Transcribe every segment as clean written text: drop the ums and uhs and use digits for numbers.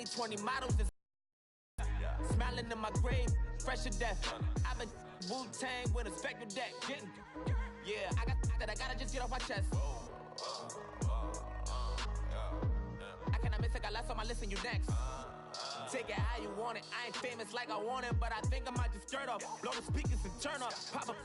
2020 models and smiling in my grave, fresh to death. I've been Wu-Tang with a spectral deck. Yeah, I gotta just get off my chest. I cannot miss it, got last on my list and you next. Take it how you want it. I ain't famous like I want it, but I think I might just skirt off. Blow the speakers and turn up. Pop up.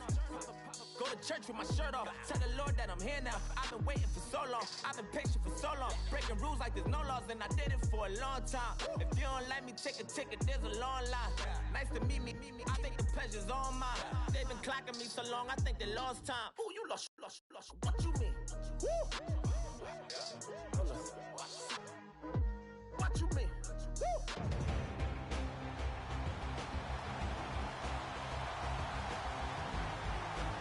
Go to church with my shirt off. Tell the Lord that I'm here now. I've been waiting for so long. I've been patient for so long. Breaking rules like there's no laws, and I did it for a long time. If you don't like me, take a ticket. There's a long line. Nice to meet me. I think the pleasure's all mine. They've been clocking me so long, I think they lost time. Ooh, you lost. What you mean? Woo! What you mean? Woo!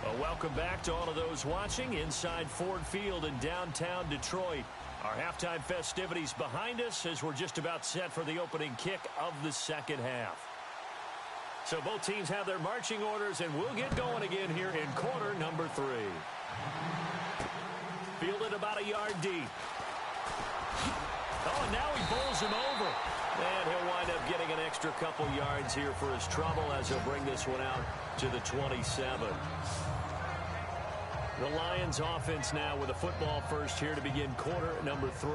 Well, welcome back to all of those watching inside Ford Field in downtown Detroit. Our halftime festivities behind us as we're just about set for the opening kick of the second half. So both teams have their marching orders, and we'll get going again here in quarter number 3. Fielded about a yard deep. Oh, and now he bowls him over. And he'll wind up getting an extra couple yards here for his trouble as he'll bring this one out to the 27. The Lions offense now with a football first here to begin quarter number 3.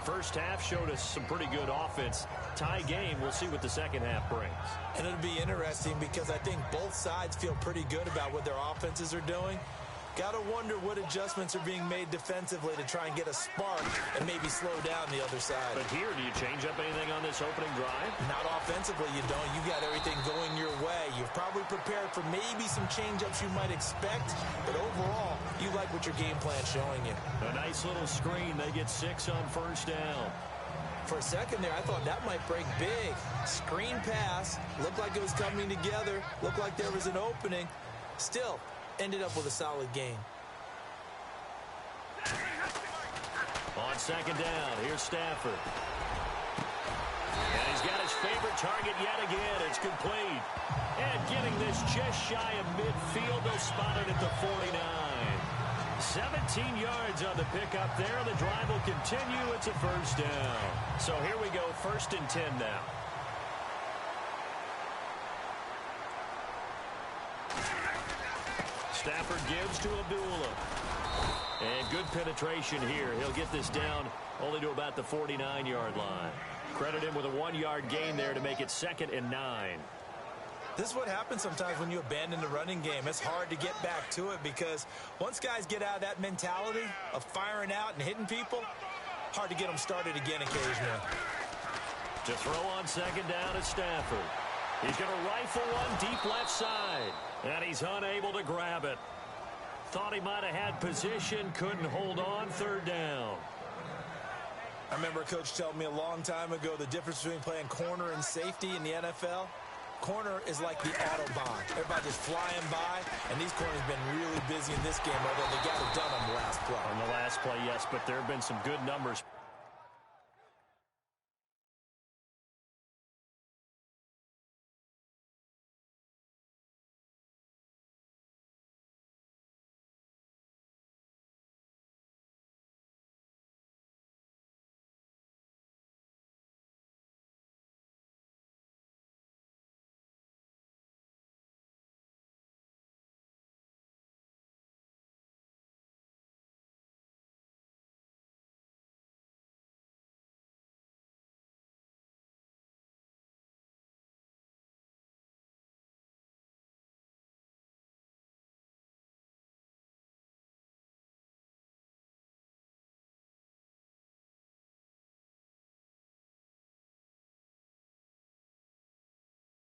First half showed us some pretty good offense. Tie game, we'll see what the second half brings. And it'll be interesting because I think both sides feel pretty good about what their offenses are doing. Got to wonder what adjustments are being made defensively to try and get a spark and maybe slow down the other side. But here, do you change up anything on this opening drive? Not offensively, you don't. You got everything going your way. You've probably prepared for maybe some change-ups you might expect, but overall, you like what your game plan's showing you. A nice little screen. They get 6 on first down. For a second there, I thought that might break big. Screen pass. Looked like it was coming together. Looked like there was an opening. Still, ended up with a solid game. On second down, here's Stafford. And he's got his favorite target yet again. It's complete. And getting this just shy of midfield, they'll spot it at the 49. 17 yards on the pickup there. The drive will continue. It's a first down. So here we go, 1st and 10 now. Stafford gives to Abdullah. And good penetration here. He'll get this down only to about the 49-yard line. Credit him with a 1-yard gain there to make it 2nd and 9. This is what happens sometimes when you abandon the running game. It's hard to get back to it because once guys get out of that mentality of firing out and hitting people, hard to get them started again occasionally. To throw on second down is Stafford. He's going to rifle one deep left side. And he's unable to grab it. Thought he might have had position, couldn't hold on, 3rd down. I remember a coach telling me a long time ago the difference between playing corner and safety in the NFL. Corner is like the Autobahn. Everybody just flying by, and these corners have been really busy in this game, although they got it done on the last play. On the last play, yes, but there have been some good numbers.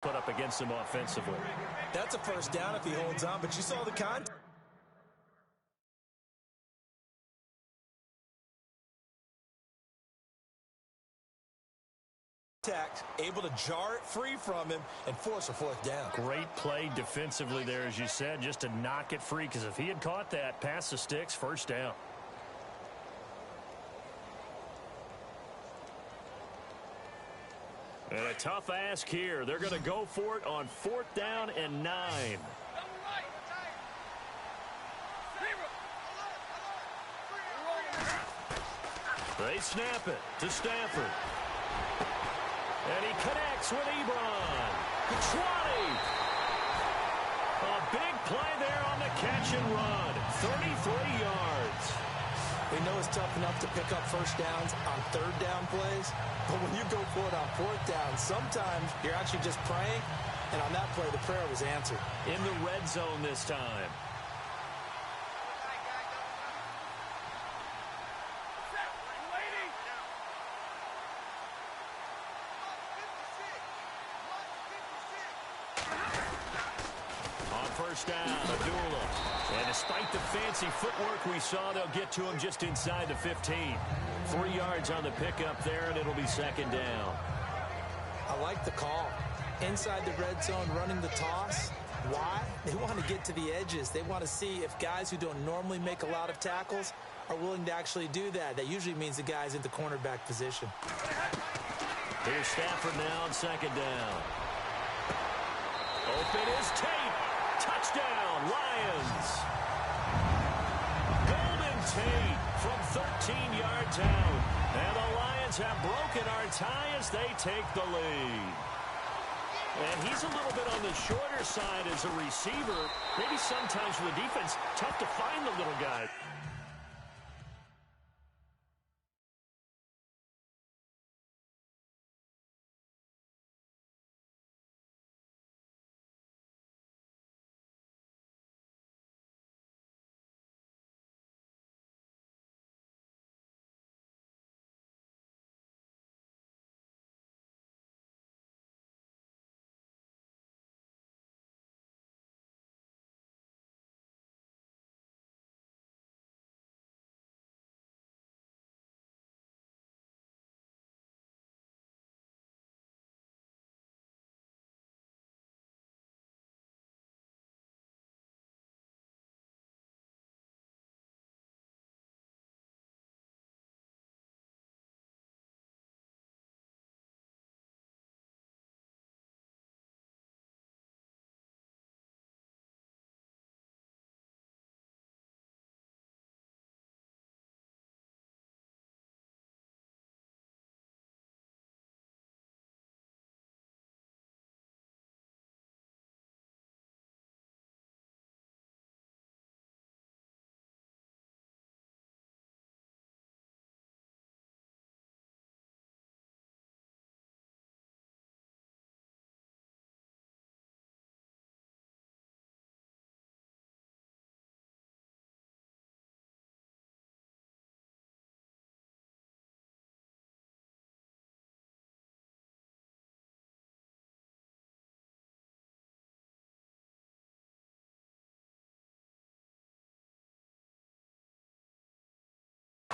Put up against him offensively. That's a first down if he holds on, but you saw the contact. Able to jar it free from him and force a 4th down. Great play defensively there, as you said, just to knock it free, because if he had caught that, past the sticks, 1st down. And a tough ask here. They're going to go for it on 4th down and 9. They snap it to Stafford. Connects with Ebron. 20. A big play there on the catch and run. 33 yards. We know it's tough enough to pick up first downs on third down plays, but when you go for it on fourth down, sometimes you're actually just praying, and on that play, the prayer was answered. In the red zone this time. First down, Abdullah. And despite the fancy footwork we saw, they'll get to him just inside the 15. 3 yards on the pickup there, and it'll be second down. I like the call. Inside the red zone, running the toss. Why? They want to get to the edges. They want to see if guys who don't normally make a lot of tackles are willing to actually do that. That usually means the guy's in the cornerback position. Here's Stafford now on second down. Open is Tate. Touchdown, Lions. Golden Tate from 13 yards out. And the Lions have broken our tie as they take the lead. And he's a little bit on the shorter side as a receiver. Maybe sometimes for the defense, tough to find the little guy.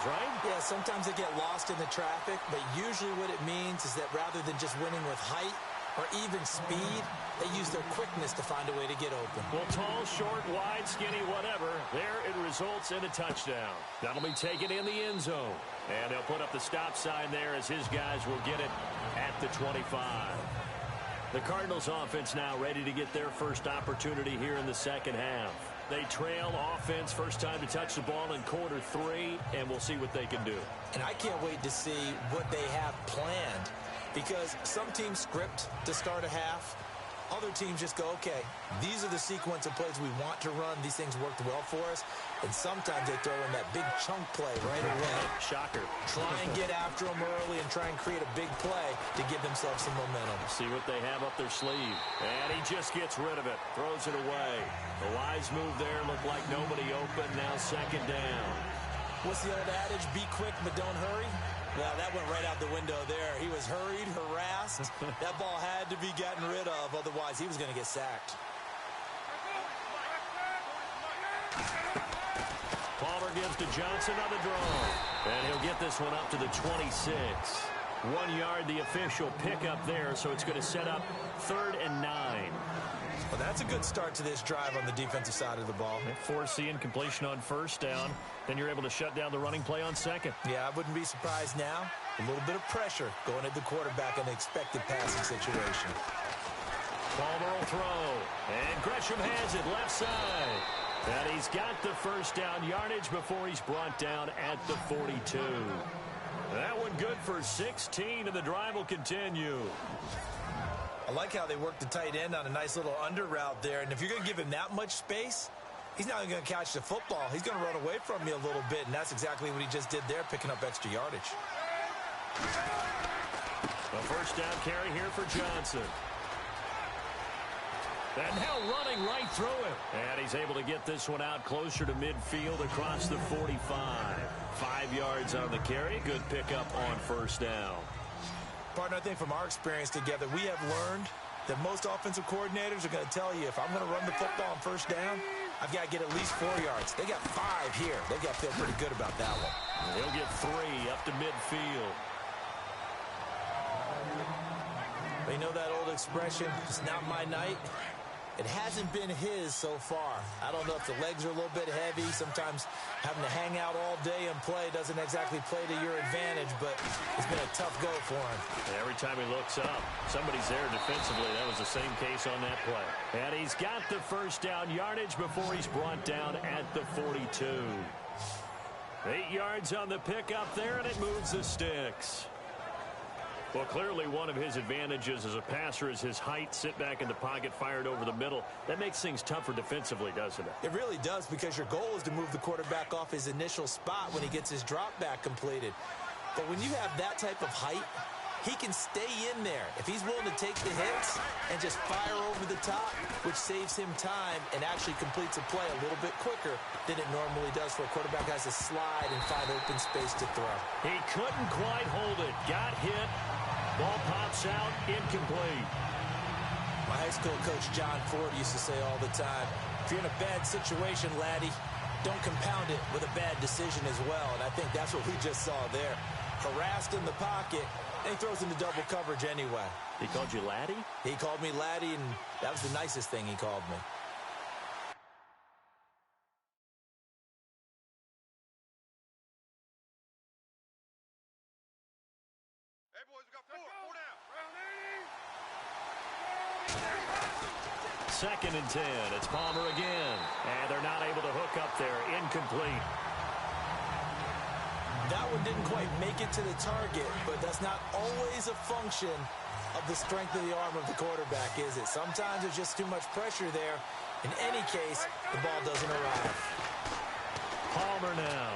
Right? Yeah, sometimes they get lost in the traffic, but usually what it means is that rather than just winning with height or even speed, they use their quickness to find a way to get open. Well, tall, short, wide, skinny, whatever, there it results in a touchdown. That'll be taken in the end zone. And he'll put up the stop sign there as his guys will get it at the 25. The Cardinals offense now ready to get their first opportunity here in the second half. They trail offense, first time to touch the ball in quarter 3, and we'll see what they can do. And I can't wait to see what they have planned, because some teams script to start a half. Other teams just go, okay, these are the sequence of plays we want to run. These things worked well for us. And sometimes they throw in that big chunk play right away. Shocker. Try and get after them early and try and create a big play to give themselves some momentum. See what they have up their sleeve. And he just gets rid of it. Throws it away. The wise move there looked like nobody open. Now second down. What's the old adage? Be quick, but don't hurry. Well, that went right out the window there. He was hurried, harassed. That ball had to be gotten rid of. Otherwise, he was going to get sacked. Palmer gives to Johnson on the draw. And he'll get this one up to the 26. 1 yard, the official pickup there, so it's going to set up 3rd and 9. Well, that's a good start to this drive on the defensive side of the ball. Forcing completion on first down. Then you're able to shut down the running play on second. Yeah, I wouldn't be surprised now. A little bit of pressure going at the quarterback in the expected passing situation. Palmer will throw. And Gresham has it left side. And he's got the first down yardage before he's brought down at the 42. That one good for 16, and the drive will continue. I like how they work the tight end on a nice little under route there. And if you're going to give him that much space, he's not going to catch the football. He's going to run away from you a little bit, and that's exactly what he just did there, picking up extra yardage. A first down carry here for Johnson. And now running right through him. And he's able to get this one out closer to midfield across the 45. 5 yards on the carry. Good pickup on first down. Partner, I think from our experience together, we have learned that most offensive coordinators are going to tell you, if I'm going to run the football on first down, I've got to get at least 4 yards. They got 5 here. They've got to feel pretty good about that one. He'll get 3 up to midfield. But you know that old expression, it's not my night? It hasn't been his so far. I don't know if the legs are a little bit heavy. Sometimes having to hang out all day and play doesn't exactly play to your advantage, but it's been a tough go for him. Every time he looks up, somebody's there defensively. That was the same case on that play. And he's got the first down yardage before he's brought down at the 42. 8 yards on the pickup there, and it moves the sticks. Well, clearly one of his advantages as a passer is his height, sit back in the pocket, fired over the middle. That makes things tougher defensively, doesn't it? It really does, because your goal is to move the quarterback off his initial spot when he gets his drop back completed. But when you have that type of height, he can stay in there. If he's willing to take the hits and just fire over the top, which saves him time and actually completes a play a little bit quicker than it normally does for a quarterback who has to slide and find open space to throw. He couldn't quite hold it. Got hit. Ball pops out, incomplete. My high school coach, John Ford, used to say all the time, if you're in a bad situation, laddie, don't compound it with a bad decision as well. And I think that's what we just saw there. Harassed in the pocket, and he throws into double coverage anyway. He called you laddie? He called me laddie, and that was the nicest thing he called me. Second and 10. It's Palmer again. And they're not able to hook up there. Incomplete. That one didn't quite make it to the target, but that's not always a function of the strength of the arm of the quarterback, is it? Sometimes there's just too much pressure there. In any case, the ball doesn't arrive. Palmer now.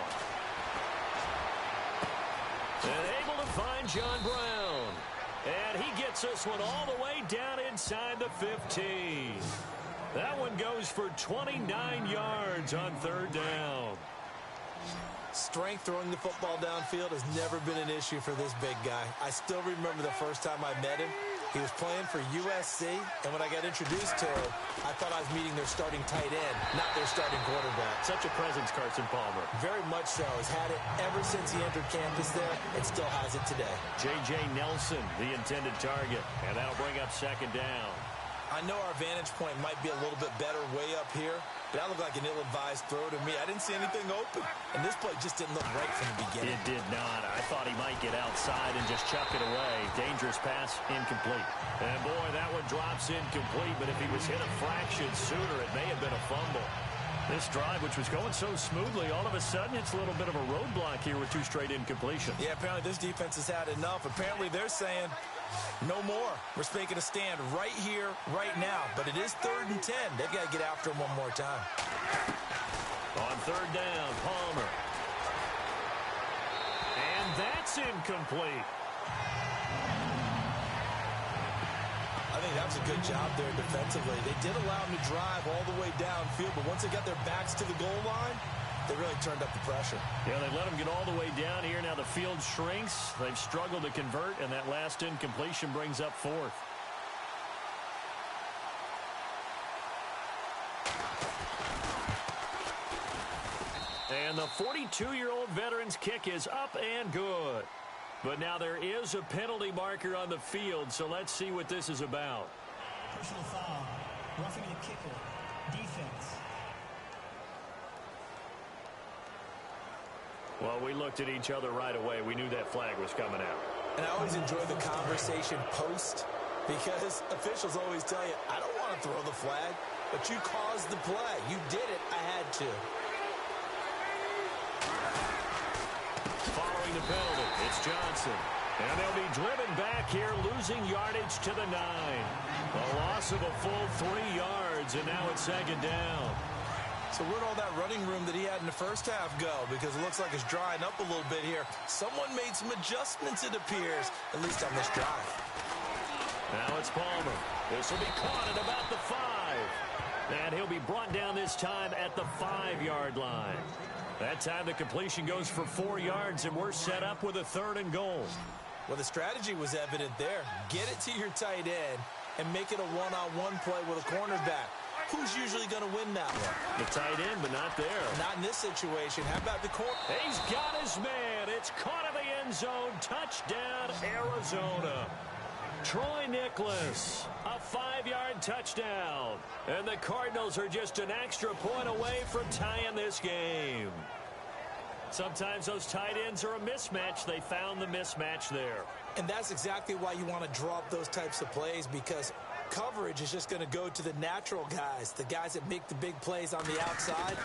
And able to find John Brown. And he gets this one all the way down inside the 15. That one goes for 29 yards on third down. Strength throwing the football downfield has never been an issue for this big guy. I still remember the first time I met him. He was playing for USC, and when I got introduced to him, I thought I was meeting their starting tight end, not their starting quarterback. Such a presence, Carson Palmer. Very much so. Has had it ever since he entered campus there, and still has it today. J.J. Nelson, the intended target, and that'll bring up second down. I know our vantage point might be a little bit better way up here, but that looked like an ill-advised throw to me. I didn't see anything open, and this play just didn't look right from the beginning. It did not. I thought he might get outside and just chuck it away. Dangerous pass, incomplete. And boy, that one drops incomplete, but if he was hit a fraction sooner, it may have been a fumble. This drive, which was going so smoothly, all of a sudden it's a little bit of a roadblock here with 2 straight incompletions. Yeah, apparently this defense has had enough. Apparently they're saying no more. We're making a stand right here, right now. But it is 3rd and 10. They've got to get after him one more time. On third down, Palmer. And that's incomplete. I think that was a good job there defensively. They did allow him to drive all the way downfield, but once they got their backs to the goal line, they really turned up the pressure. Yeah, they let him get all the way down here. Now the field shrinks. They've struggled to convert, and that last incompletion brings up 4th. And the 42-year-old veteran's kick is up and good. But now there is a penalty marker on the field, so let's see what this is about. Personal foul, roughing the kicker, defense. Well, we looked at each other right away. We knew that flag was coming out. And I always enjoy the conversation post, because officials always tell you, I don't want to throw the flag, but you caused the play. You did it. I had to. Following the penalty, it's Johnson. And they'll be driven back here, losing losing yardage to the 9. A loss of a full 3 yards, and now it's second down. So where'd all that running room that he had in the first half go? Because it looks like it's drying up a little bit here. Someone made some adjustments, it appears, at least on this drive. Now it's Palmer. This will be caught at about the 5. And he'll be brought down this time at the 5-yard line. That time the completion goes for 4 yards, and we're set up with a 3rd and goal. Well, the strategy was evident there. Get it to your tight end and make it a one-on-one play with a cornerback. Who's usually going to win that one? The tight end, but not there. Not in this situation. How about the corner? He's got his man. It's caught in the end zone. Touchdown, Arizona. Troy Nicholas, a 5-yard touchdown. And the Cardinals are just an extra point away from tying this game. Sometimes those tight ends are a mismatch. They found the mismatch there. And that's exactly why you want to draw up those types of plays, because coverage is just going to go to the natural guys, the guys that make the big plays on the outside.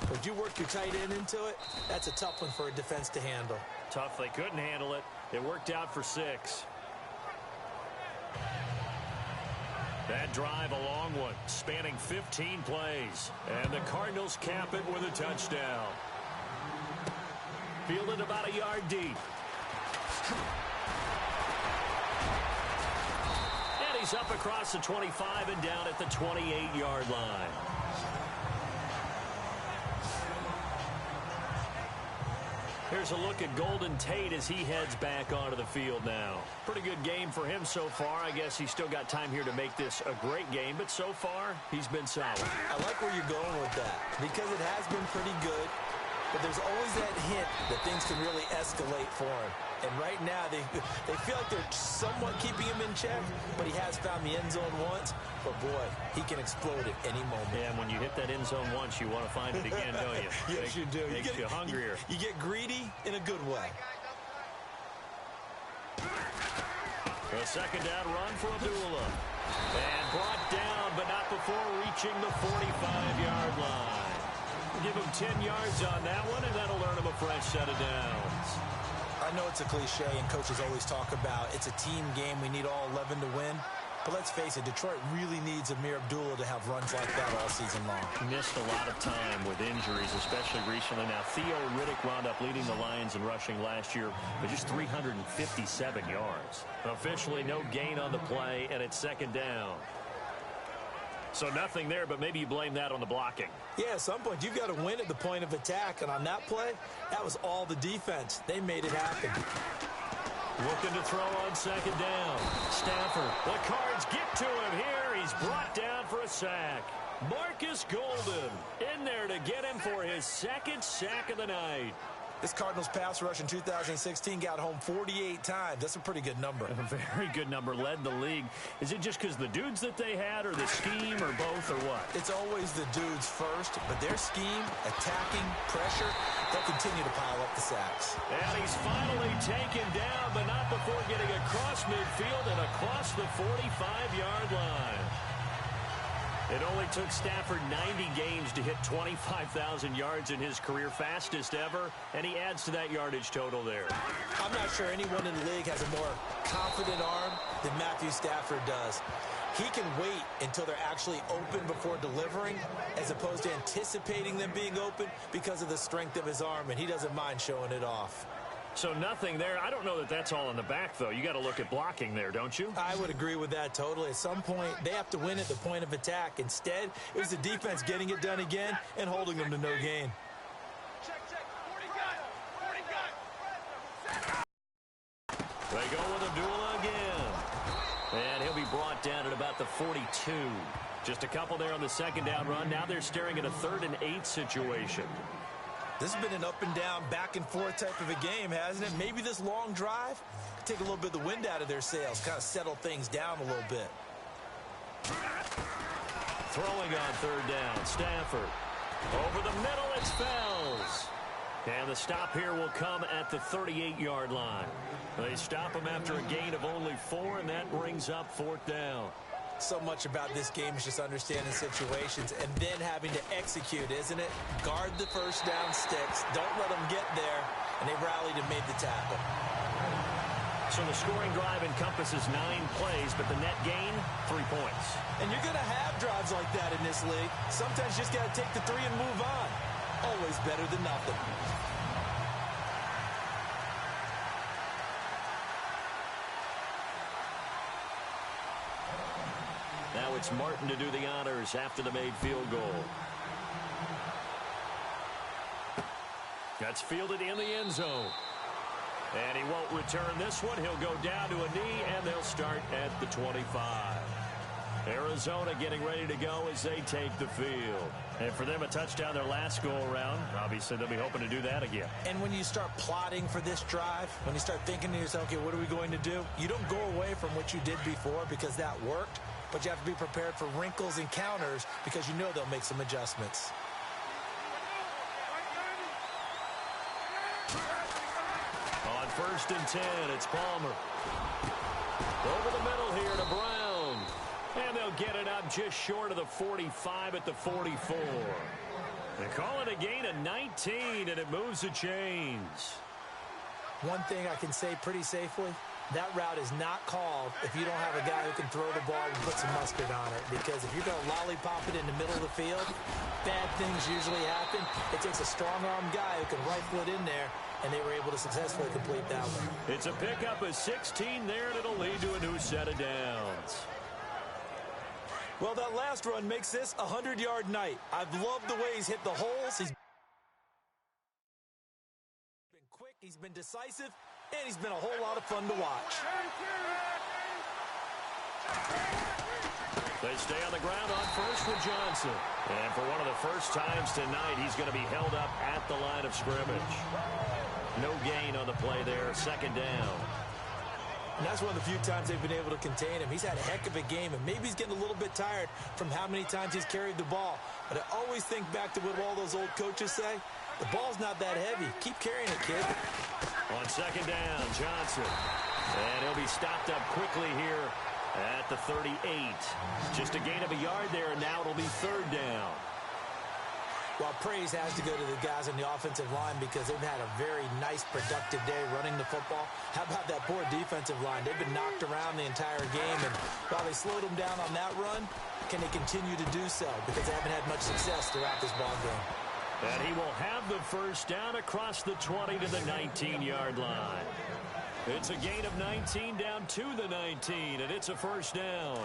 Would you work your tight end into it? That's a tough one for a defense to handle. Tough. They couldn't handle it. It worked out for 6. That drive, a long one, spanning 15 plays. And the Cardinals cap it with a touchdown. Fielded about a yard deep. And he's up across the 25 and down at the 28-yard line. Here's a look at Golden Tate as he heads back onto the field now. Pretty good game for him so far. I guess he's still got time here to make this a great game, but so far, he's been solid. I like where you're going with that, because it has been pretty good, but there's always that hint that things can really escalate for him. And right now, they feel like they're somewhat keeping him in check, but he has found the end zone once. But, boy, he can explode at any moment. Yeah, and when you hit that end zone once, you want to find it again, don't you? Yes, you do. Makes you hungrier. You get greedy in a good way. A second down run for Abdullah. And brought down, but not before reaching the 45-yard line. Give him 10 yards on that one, and that'll earn him a fresh set of downs. I know it's a cliche, and coaches always talk about it's a team game. We need all 11 to win. But let's face it, Detroit really needs Amir Abdullah to have runs like that all season long. He missed a lot of time with injuries, especially recently. Now, Theo Riddick wound up leading the Lions in rushing last year with just 357 yards. Officially no gain on the play, and it's second down. So nothing there, but maybe you blame that on the blocking. Yeah, at some point, you've got to win at the point of attack. And on that play, that was all the defense. They made it happen. Looking to throw on second down. Stafford. The Cards get to him here. He's brought down for a sack. Marcus Golden in there to get him for his second sack of the night. This Cardinals pass rush in 2016 got home 48 times. That's a pretty good number. A very good number. Led the league. Is it just because the dudes that they had, or the scheme, or both, or what? It's always the dudes first, but their scheme, attacking, pressure, they'll continue to pile up the sacks. And he's finally taken down, but not before getting across midfield and across the 45-yard line. It only took Stafford 90 games to hit 25,000 yards in his career, fastest ever, and he adds to that yardage total there. I'm not sure anyone in the league has a more confident arm than Matthew Stafford does. He can wait until they're actually open before delivering, as opposed to anticipating them being open because of the strength of his arm, and he doesn't mind showing it off. So nothing there. I don't know that that's all in the back, though. You got to look at blocking there, don't you? I would agree with that totally. At some point, they have to win at the point of attack. Instead, it was the defense getting it done again and holding them to no gain. They go with Abdullah again. And he'll be brought down at about the 42. Just a couple there on the second down run. Now they're staring at a 3rd and 8 situation. This has been an up-and-down, back-and-forth type of a game, hasn't it? Maybe this long drive could take a little bit of the wind out of their sails, kind of settle things down a little bit. Throwing on 3rd down, Stafford. Over the middle, it's Fells. And the stop here will come at the 38-yard line. They stop him after a gain of only 4, and that brings up 4th down. So much about this game is just understanding situations and then having to execute, isn't it? Guard the first down sticks. Don't let them get there. And they rallied and made the tackle. So the scoring drive encompasses 9 plays, but the net gain, 3 points. And you're going to have drives like that in this league. Sometimes you just got to take the 3 and move on. Always better than nothing. Now it's Martin to do the honors after the made field goal. That's fielded in the end zone. And he won't return this one. He'll go down to a knee, and they'll start at the 25. Arizona getting ready to go as they take the field. And for them, a touchdown their last go-around. Obviously, they'll be hoping to do that again. And when you start plotting for this drive, when you start thinking to yourself, okay, what are we going to do? You don't go away from what you did before because that worked, but you have to be prepared for wrinkles and counters because you know they'll make some adjustments. On 1st and 10, it's Palmer. Over the middle here to Brown. And they'll get it up just short of the 45 at the 44. They call it a gain of 19, and it moves the chains. One thing I can say pretty safely, that route is not called if you don't have a guy who can throw the ball and put some mustard on it. Because if you're going to lollipop it in the middle of the field, bad things usually happen. It takes a strong-arm guy who can rifle it in there, and they were able to successfully complete that one. It's a pickup of 16 there, and it'll lead to a new set of downs. Well, that last run makes this a 100-yard night. I've loved the way he's hit the holes. He's been quick, he's been decisive, and he's been a whole lot of fun to watch. They stay on the ground on first with Johnson. And for one of the first times tonight, he's going to be held up at the line of scrimmage. No gain on the play there, 2nd down. And that's one of the few times they've been able to contain him. He's had a heck of a game, and maybe he's getting a little bit tired from how many times he's carried the ball. But I always think back to what all those old coaches say. The ball's not that heavy. Keep carrying it, kid. On 2nd down, Johnson. And he'll be stopped up quickly here at the 38. Just a gain of a yard there, and now it'll be 3rd down. Well, praise has to go to the guys on the offensive line because they've had a very nice, productive day running the football. How about that poor defensive line? They've been knocked around the entire game, and while they slowed them down on that run, can they continue to do so? Because they haven't had much success throughout this ball game. And he will have the 1st down across the 20 to the 19-yard line. It's a gain of 19 down to the 19, and it's a 1st down.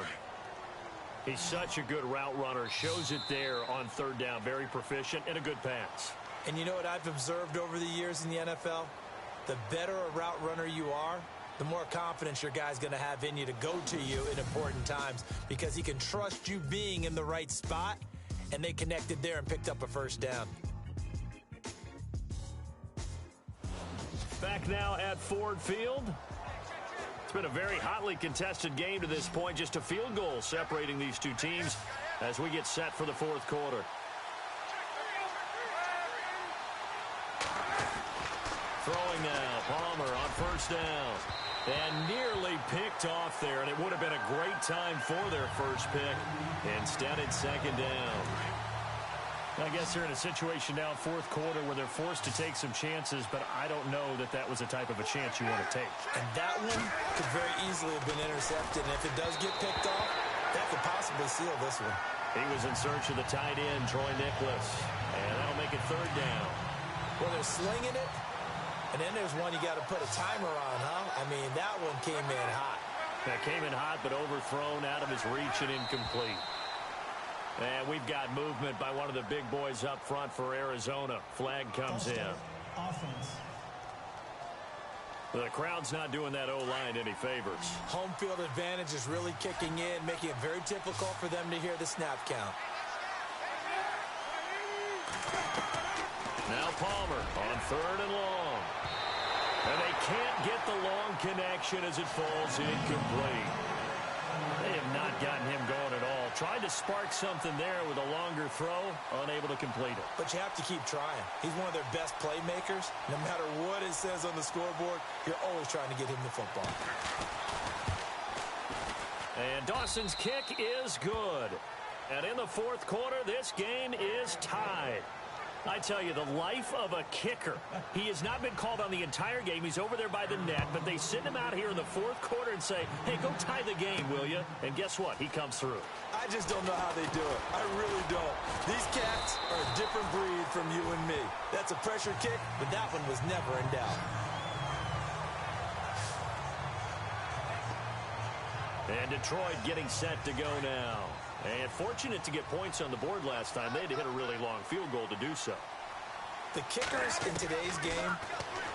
He's such a good route runner. Shows it there on 3rd down. Very proficient and a good pass. And you know what I've observed over the years in the NFL? The better a route runner you are, the more confidence your guy's going to have in you to go to you in important times because he can trust you being in the right spot, and they connected there and picked up a 1st down. Back now at Ford Field. It's been a very hotly contested game to this point. Just a field goal separating these two teams as we get set for the 4th quarter. Throwing now, Palmer on 1st down. And nearly picked off there, and it would have been a great time for their first pick. Instead, it's 2nd down. I guess they're in a situation now, 4th quarter, where they're forced to take some chances, but I don't know that that was the type of a chance you want to take. And that one could very easily have been intercepted, and if it does get picked off, that could possibly seal this one. He was in search of the tight end, Troy Nicholas, and that'll make it 3rd down. Well, they're slinging it, and then there's one you got to put a timer on, huh? I mean, that one came in hot. That came in hot, but overthrown out of his reach and incomplete. And we've got movement by one of the big boys up front for Arizona. Flag comes in. Offense. The crowd's not doing that O-line any favors. Home field advantage is really kicking in, making it very difficult for them to hear the snap count. Now Palmer on 3rd and long. And they can't get the long connection as it falls incomplete. They have not gotten him going at all. Tried to spark something there with a longer throw, unable to complete it. But you have to keep trying. He's one of their best playmakers. No matter what it says on the scoreboard, you're always trying to get him the football. And Dawson's kick is good. And in the 4th quarter, this game is tied. I tell you, the life of a kicker. He has not been called on the entire game. He's over there by the net, but they send him out here in the fourth quarter and say, hey, go tie the game, will you? And guess what? He comes through. I just don't know how they do it. I really don't. These cats are a different breed from you and me. That's a pressure kick, but that one was never in doubt. And Detroit getting set to go now. And fortunate to get points on the board last time. They had to hit a really long field goal to do so. The kickers in today's game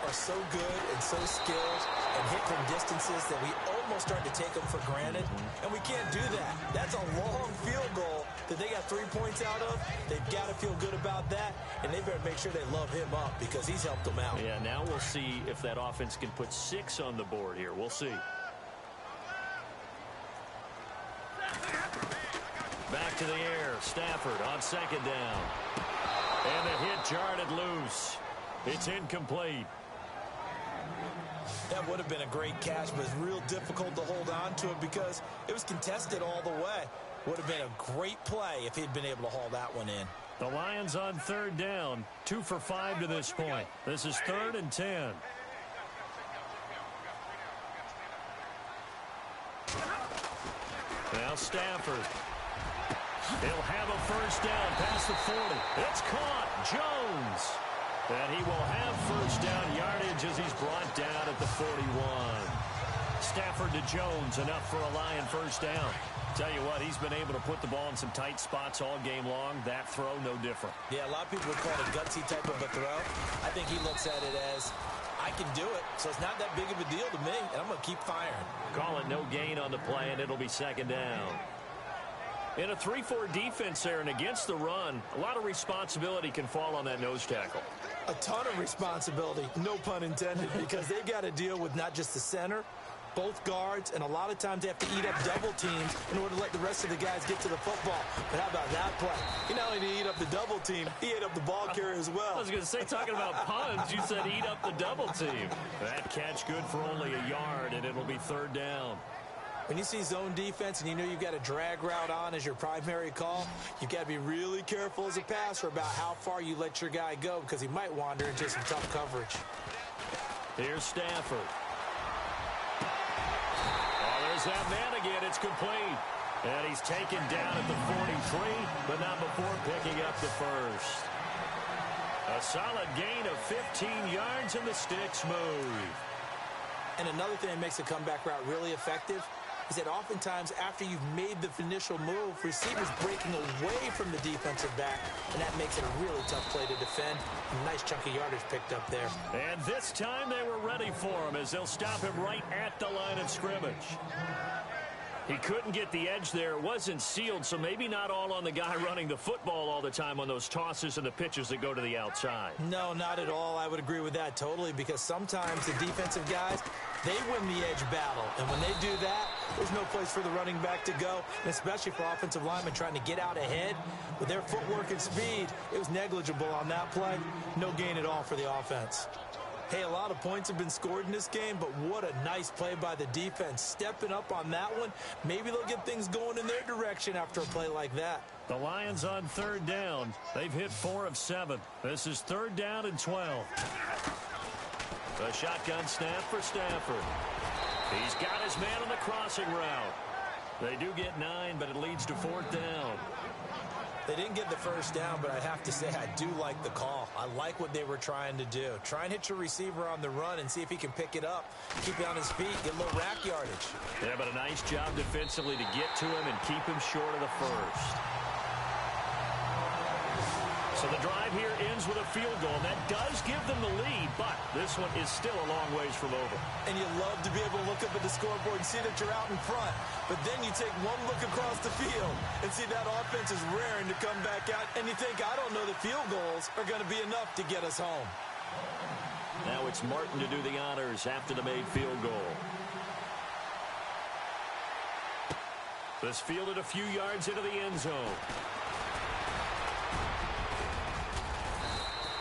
are so good and so skilled and hit from distances that we almost start to take them for granted. And we can't do that. That's a long field goal that they got 3 points out of. They've got to feel good about that, and they better make sure they love him up because he's helped them out. Yeah, now we'll see if that offense can put 6 on the board here. We'll see. Back to the air. Stafford on second down. And the hit jarred it loose. It's incomplete. That would have been a great catch, but it's real difficult to hold on to it because it was contested all the way. Would have been a great play if he'd been able to haul that one in. The Lions on third down. 2 for 5 to this point. This is 3rd and 10. Now Stafford. He'll have a first down past the 40. It's caught. Jones. And he will have first down yardage as he's brought down at the 41. Stafford to Jones, enough for a Lion first down. Tell you what, he's been able to put the ball in some tight spots all game long. That throw, no different. Yeah, a lot of people would call it a gutsy type of a throw. I think he looks at it as, I can do it, so it's not that big of a deal to me, and I'm going to keep firing. Call it no gain on the play, and it'll be second down. In a 3-4 defense there and against the run, a lot of responsibility can fall on that nose tackle. A ton of responsibility, no pun intended, because they've got to deal with not just the center, both guards, and a lot of times they have to eat up double teams in order to let the rest of the guys get to the football. But how about that play? He not only did he eat up the double team, he ate up the ball carrier as well. I was going to say, talking about puns, you said eat up the double team. That catch good for only a yard, and it'll be third down. When you see zone defense and you know you've got a drag route on as your primary call, you've got to be really careful as a passer about how far you let your guy go because he might wander into some tough coverage. Here's Stafford. Oh, there's that man again. It's complete. And he's taken down at the 43, but not before picking up the first. A solid gain of 15 yards, and the sticks move. And another thing that makes the comeback route really effective is that oftentimes after you've made the initial move, receivers breaking away from the defensive back, and that makes it a really tough play to defend. A nice chunk of yardage picked up there. And this time they were ready for him as they'll stop him right at the line of scrimmage. He couldn't get the edge there. It wasn't sealed, so maybe not all on the guy running the football all the time on those tosses and the pitches that go to the outside. No, not at all. I would agree with that totally because sometimes the defensive guys, they win the edge battle. And when they do that, there's no place for the running back to go, and especially for offensive linemen trying to get out ahead. With their footwork and speed, it was negligible on that play. No gain at all for the offense. Hey, a lot of points have been scored in this game, but what a nice play by the defense. Stepping up on that one, maybe they'll get things going in their direction after a play like that. The Lions on third down. They've hit 4 of 7. This is 3rd down and 12. A shotgun snap for Stafford. He's got his man on the crossing route. They do get 9, but it leads to 4th down. They didn't get the first down, but I have to say I do like the call. I like what they were trying to do. Try and hit your receiver on the run and see if he can pick it up. Keep it on his feet, get a little rack yardage. Yeah, but a nice job defensively to get to him and keep him short of the first. So the drive here ends with a field goal, and that does give them the lead, but this one is still a long ways from over. And you love to be able to look up at the scoreboard and see that you're out in front. But then you take one look across the field and see that offense is raring to come back out, and you think, I don't know that field goals are going to be enough to get us home. Now it's Martin to do the honors after the made field goal. This fielded a few yards into the end zone.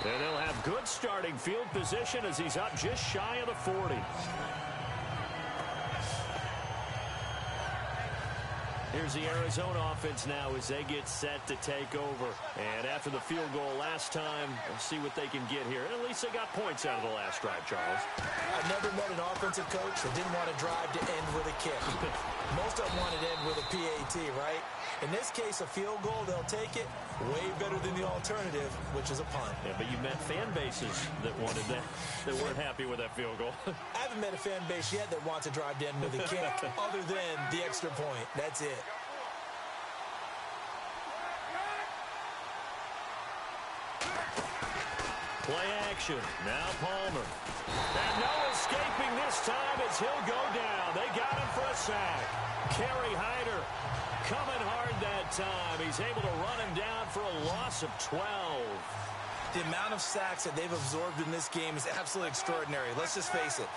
And they'll have good starting field position as he's up just shy of the 40. Here's the Arizona offense now as they get set to take over. And after the field goal last time, we'll see what they can get here. At least they got points out of the last drive, Charles. I've never met an offensive coach that didn't want to drive to end with a kick. Most of them wanted to end with a PAT, right? In this case, a field goal, they'll take it. Way better than the alternative, which is a punt. Yeah, but you met fan bases that wanted that, that weren't happy with that field goal. I haven't met a fan base yet that wants to drive to end with a kick other than the extra point. That's it. Play action. Now Palmer. And no escaping this time as he'll go down. They got him for a sack. Kerry Hyder coming hard that time. He's able to run him down for a loss of 12. The amount of sacks that they've absorbed in this game is absolutely extraordinary. Let's just face it.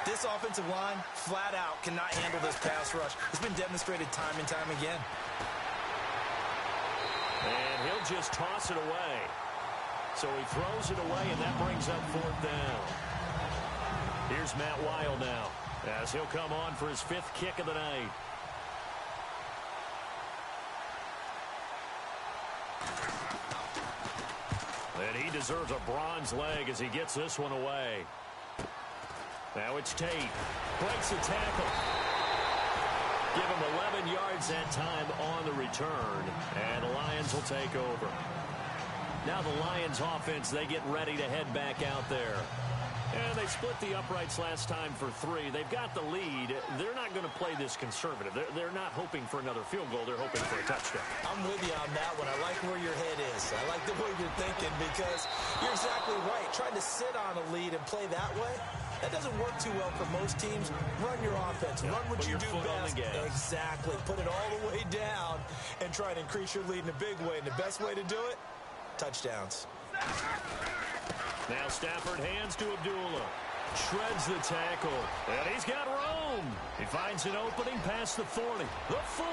This offensive line, flat out, cannot handle this pass rush. It's been demonstrated time and time again. And he'll just toss it away. So he throws it away, and that brings up 4th down. Here's Matt Weil now as he'll come on for his 5th kick of the night. And he deserves a bronze leg as he gets this one away. Now it's Tate. Breaks a tackle. Give him 11 yards that time on the return. And the Lions will take over. Now the Lions offense, they get ready to head back out there. And they split the uprights last time for 3. They've got the lead. They're not going to play this conservative. They're not hoping for another field goal. They're hoping for a touchdown. I'm with you on that one. I like where your head is. I like the way you're thinking because you're exactly right. Trying to sit on a lead and play that way, that doesn't work too well for most teams. Run your offense. Run what you do best. Exactly. Put it all the way down and try to increase your lead in a big way. And the best way to do it, touchdowns. Now Stafford hands to Abdullah. Shreds the tackle. And he's got room. He finds an opening past the 40. The 40.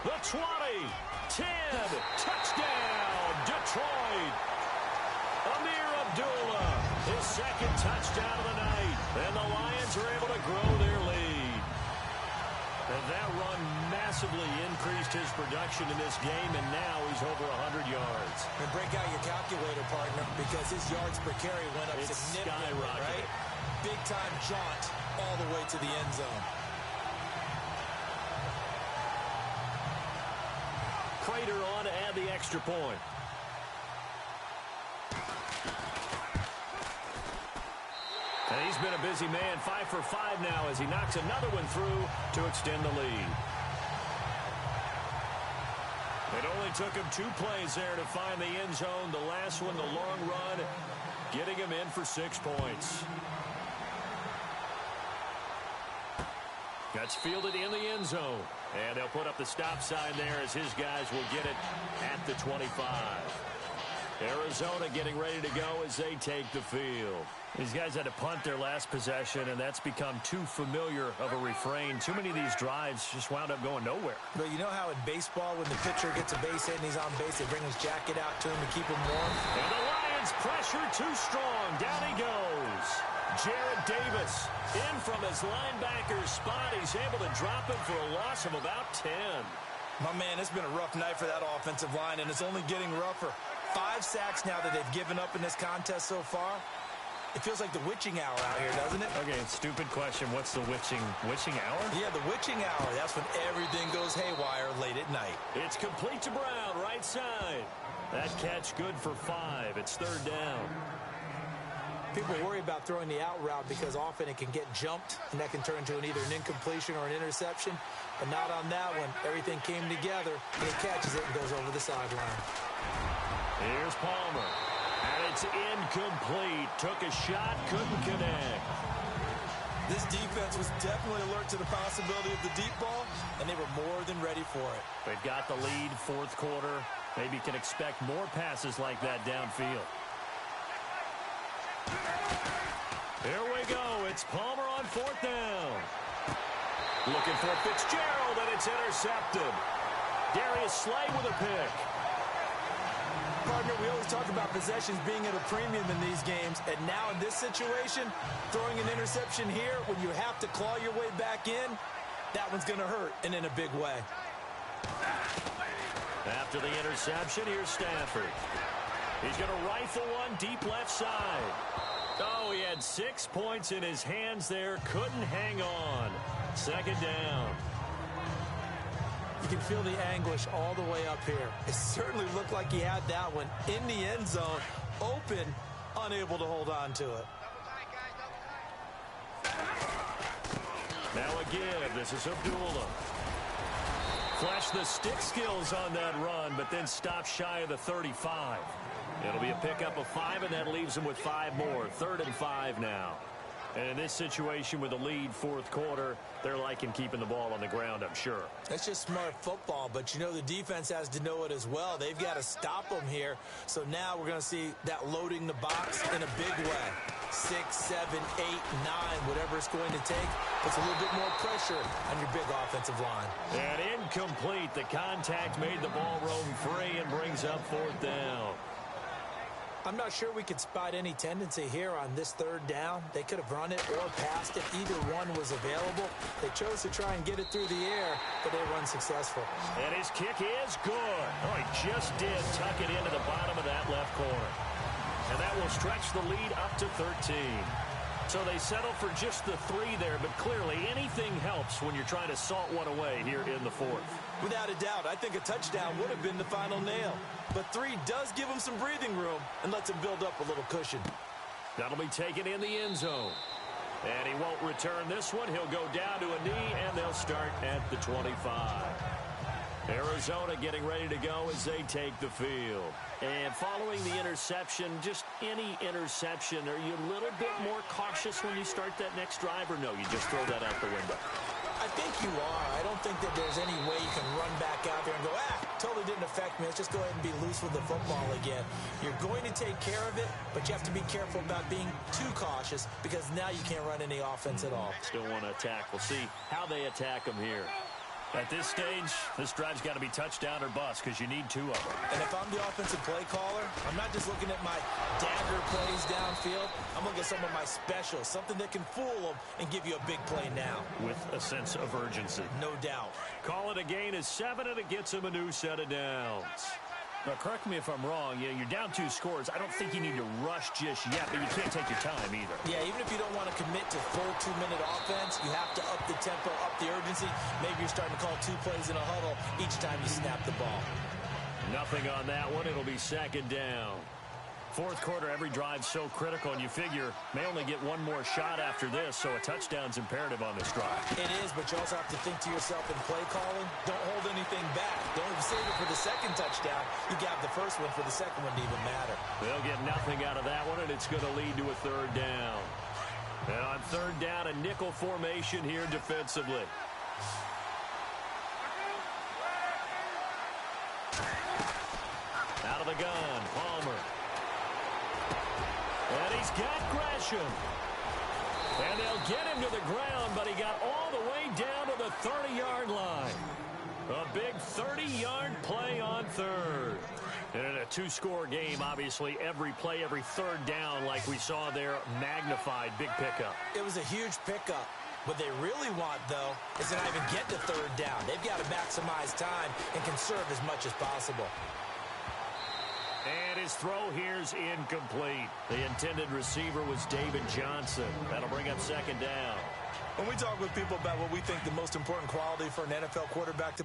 The 20. 10. Touchdown, Detroit. Amir Abdullah. His 2nd touchdown of the night. And the Lions are able to grow their lead. And that run massively increased his production in this game, and now he's over 100 yards. And break out your calculator, partner, because his yards per carry went up significantly, right? Big-time jaunt all the way to the end zone. Prater on to add the extra point. And he's been a busy man, 5 for 5 now as he knocks another one through to extend the lead. It only took him 2 plays there to find the end zone. The last one, the long run, getting him in for 6 points. That's fielded in the end zone. And they'll put up the stop sign there as his guys will get it at the 25. Arizona getting ready to go as they take the field. These guys had to punt their last possession, and that's become too familiar of a refrain. Too many of these drives just wound up going nowhere. But you know how in baseball, when the pitcher gets a base hit and he's on base, they bring his jacket out to him to keep him warm? And the Lions pressure too strong. Down he goes. Jarrett Davis in from his linebacker spot. He's able to drop him for a loss of about 10. My man, it's been a rough night for that offensive line, and it's only getting rougher. 5 sacks now that they've given up in this contest so far. It feels like the witching hour out here, doesn't it? Okay, stupid question. What's the witching hour? Yeah, the witching hour. That's when everything goes haywire late at night. It's complete to Brown, right side. That catch good for 5. It's 3rd down. People worry about throwing the out route because often it can get jumped, and that can turn into either an incompletion or an interception. But not on that one. Everything came together, and he catches it and goes over the sideline. Here's Palmer. And it's incomplete. Took a shot, couldn't connect. This defense was definitely alert to the possibility of the deep ball, and they were more than ready for it. They've got the lead, 4th quarter. Maybe can expect more passes like that downfield. Here we go. It's Palmer on 4th down. Looking for Fitzgerald, and it's intercepted. Darius Slay with a pick. Partner, we always talk about possessions being at a premium in these games, and now in this situation, throwing an interception here when you have to claw your way back in, that one's going to hurt, and in a big way. After the interception, here's Stafford. He's going to rifle one deep left side. Oh, he had 6 points in his hands there. Couldn't hang on. Second down. You can feel the anguish all the way up here. It certainly looked like he had that one in the end zone, open, unable to hold on to it. Now again, this is Abdullah. Flash the stick skills on that run, but then stop shy of the 35. It'll be a pickup of 5, and that leaves them with 5 more. 3rd and 5 now. And in this situation with a lead fourth quarter, they're liking keeping the ball on the ground, I'm sure. That's just smart football, but you know the defense has to know it as well. They've got to stop them here. So now we're going to see that loading the box in a big way. 6, 7, 8, 9, whatever it's going to take, puts a little bit more pressure on your big offensive line. And incomplete. The contact made the ball roam free and brings up 4th down. I'm not sure we could spot any tendency here on this 3rd down. They could have run it or passed it. Either one was available. They chose to try and get it through the air, but they were unsuccessful. And his kick is good. Oh, he just did tuck it into the bottom of that left corner. And that will stretch the lead up to 13. So they settle for just the 3 there, but clearly anything helps when you're trying to salt one away here in the 4th. Without a doubt, I think a touchdown would have been the final nail. But 3 does give him some breathing room and lets him build up a little cushion. That'll be taken in the end zone. And he won't return this one. He'll go down to a knee, and they'll start at the 25. Arizona getting ready to go as they take the field. And following the interception, just any interception, are you a little bit more cautious when you start that next drive, or no, you just throw that out the window? I think you are. I don't think that there's any way you can run back out there and go, totally didn't affect me. Let's just go ahead and be loose with the football again. You're going to take care of it, but you have to be careful about being too cautious because now you can't run any offense at all. Still want to attack. We'll see how they attack them here. At this stage, this drive's got to be touchdown or bust because you need 2 of them. And if I'm the offensive play caller, I'm not just looking at my dagger plays downfield. I'm looking at some of my specials, something that can fool them and give you a big play now. With a sense of urgency. No doubt. Call it a gain of 7, and it gets him a new set of downs. Now, correct me if I'm wrong. You're down 2 scores. I don't think you need to rush just yet, but you can't take your time either. Yeah, even if you don't want to commit to full 2-minute offense, you have to up the tempo, up the urgency. Maybe you're starting to call 2 plays in a huddle each time you snap the ball. Nothing on that one. It'll be 2nd down. Fourth quarter, every drive's so critical, and you figure may only get 1 more shot after this, so a touchdown's imperative on this drive. It is, but you also have to think to yourself in play calling, don't hold anything back. Don't save it for the 2nd touchdown. You got the first one for the 2nd one to even matter. They'll get nothing out of that one, and it's going to lead to a 3rd down. And on 3rd down, a nickel formation here defensively. Out of the gun, Palmer. And he's got Gresham. And they'll get him to the ground, but he got all the way down to the 30-yard line. A big 30-yard play on 3rd. And in a 2-score game, obviously, every play, every 3rd down, like we saw there, magnified, big pickup. It was a huge pickup. What they really want, though, is to not even get to 3rd down. They've got to maximize time and conserve as much as possible. And his throw here's incomplete. The intended receiver was David Johnson. That'll bring up 2nd down. When we talk with people about what we think the most important quality for an NFL quarterback to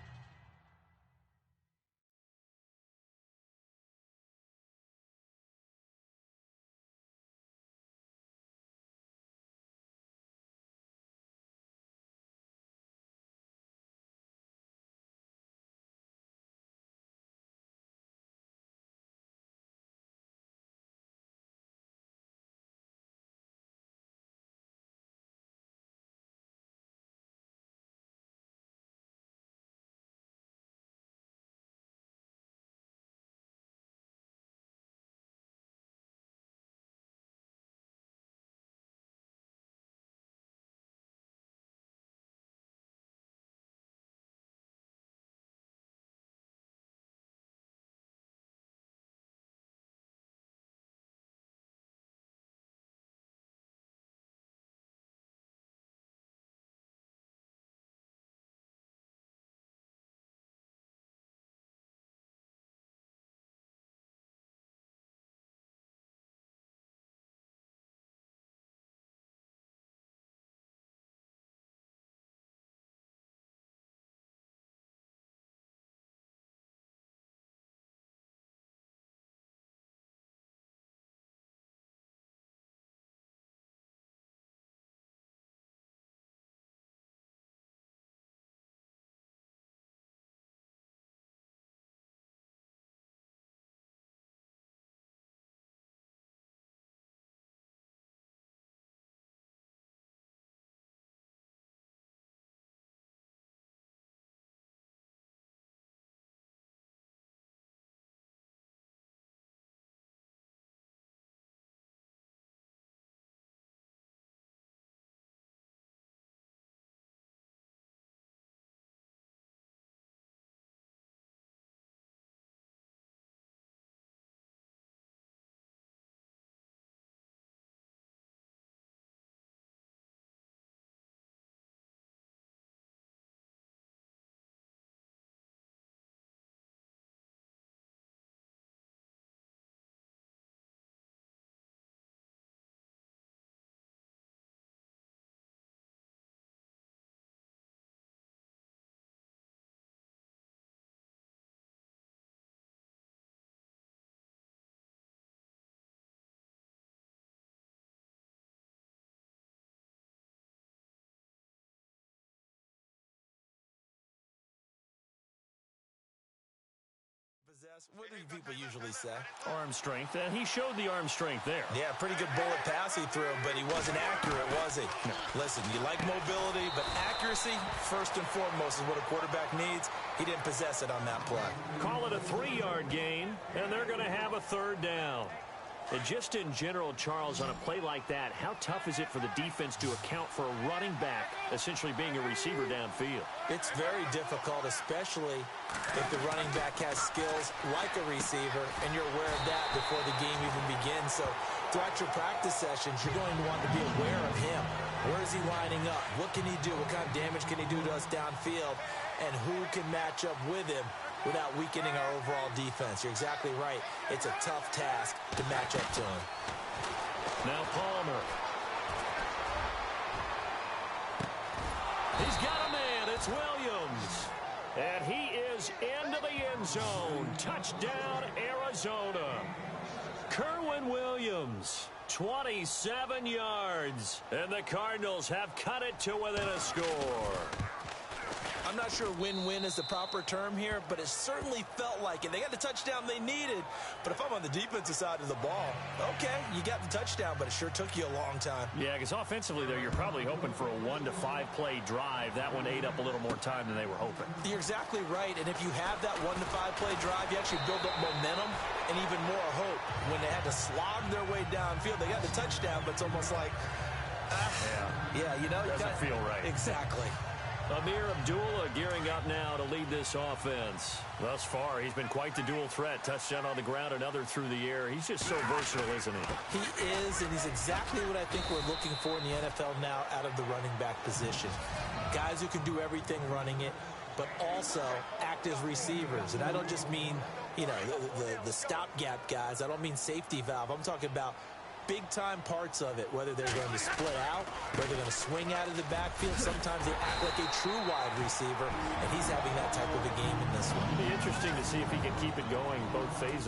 possess? What do you people usually say? Arm strength, and he showed the arm strength there. Yeah, pretty good bullet pass he threw, but he wasn't accurate, was he? No. Listen, you like mobility, but accuracy, first and foremost, is what a quarterback needs. He didn't possess it on that play. Call it a 3-yard gain, and they're going to have a third down. And just in general, Charles, on a play like that, how tough is it for the defense to account for a running back essentially being a receiver downfield? It's very difficult, especially if the running back has skills like a receiver, and you're aware of that before the game even begins. So throughout your practice sessions, you're going to want to be aware of him. Where is he lining up? What can he do? What kind of damage can he do to us downfield? And who can match up with him without weakening our overall defense? You're exactly right. It's a tough task to match up to him. Now Palmer. He's got a man. It's Williams. And he is into the end zone. Touchdown, Arizona. Kerwin Williams, 27 yards. And the Cardinals have cut it to within a score. I'm not sure win-win is the proper term here, but it certainly felt like it. They got the touchdown they needed, but if I'm on the defensive side of the ball, okay, you got the touchdown, but it sure took you a long time. Yeah, because offensively there, you're probably hoping for a 1 to 5 play drive. That one ate up a little more time than they were hoping. You're exactly right, and if you have that 1 to 5 play drive, you actually build up momentum and even more hope. When they had to slog their way downfield, they got the touchdown, but it's almost like, yeah, you know, doesn't feel right. Exactly. Amir Abdullah gearing up now to lead this offense. Thus far, he's been quite the dual threat. Touchdown on the ground, another through the air. He's just so versatile, isn't he? He is, and he's exactly what I think we're looking for in the NFL now out of the running back position. Guys who can do everything running it, but also act as receivers. And I don't just mean, you know, the stopgap guys. I don't mean safety valve. I'm talking about big-time parts of it, whether they're going to split out, whether they're going to swing out of the backfield. Sometimes they act like a true wide receiver, and he's having that type of a game in this one. It'll be interesting to see if he can keep it going both phases.